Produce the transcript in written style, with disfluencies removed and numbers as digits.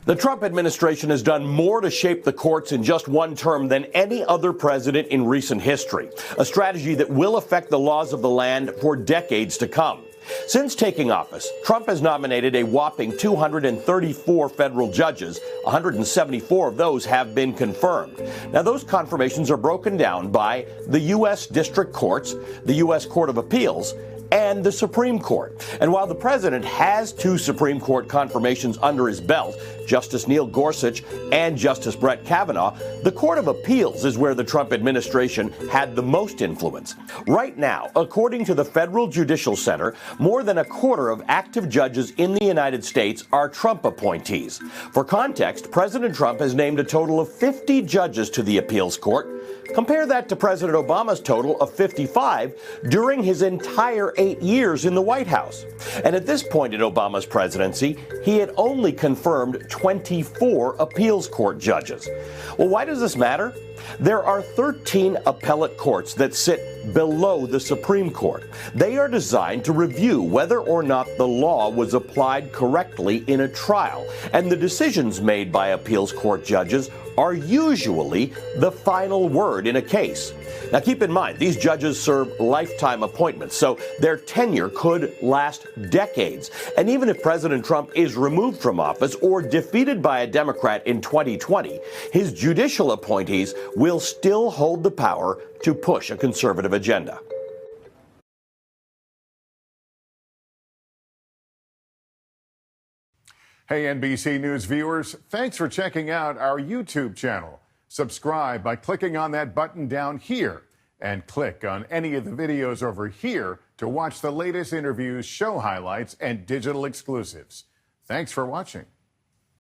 The Trump administration has done more to shape the courts in just one term than any other president in recent history, a strategy that will affect the laws of the land for decades to come. Since taking office, Trump has nominated a whopping 234 federal judges. 174 of those have been confirmed. Now, those confirmations are broken down by the U.S. District Courts, the U.S. Court of Appeals, and the Supreme Court. And while the president has 2 Supreme Court confirmations under his belt, Justice Neil Gorsuch and Justice Brett Kavanaugh, the Court of Appeals is where the Trump administration had the most influence. Right now, according to the Federal Judicial Center, more than a quarter of active judges in the United States are Trump appointees. For context, President Trump has named a total of 50 judges to the appeals court. Compare that to President Obama's total of 55 during his entire 8 years in the White House. And at this point in Obama's presidency, he had only confirmed 24 appeals court judges. Well, why does this matter? There are 13 appellate courts that sit below the Supreme Court. They are designed to review whether or not the law was applied correctly in a trial, and the decisions made by appeals court judges are usually the final word in a case. Now, keep in mind, these judges serve lifetime appointments, so their tenure could last decades. And even if President Trump is removed from office or defeated by a Democrat in 2020, his judicial appointees will still hold the power to push a conservative agenda. Hey, NBC News viewers, thanks for checking out our YouTube channel. Subscribe by clicking on that button down here and click on any of the videos over here to watch the latest interviews, show highlights, and digital exclusives. Thanks for watching.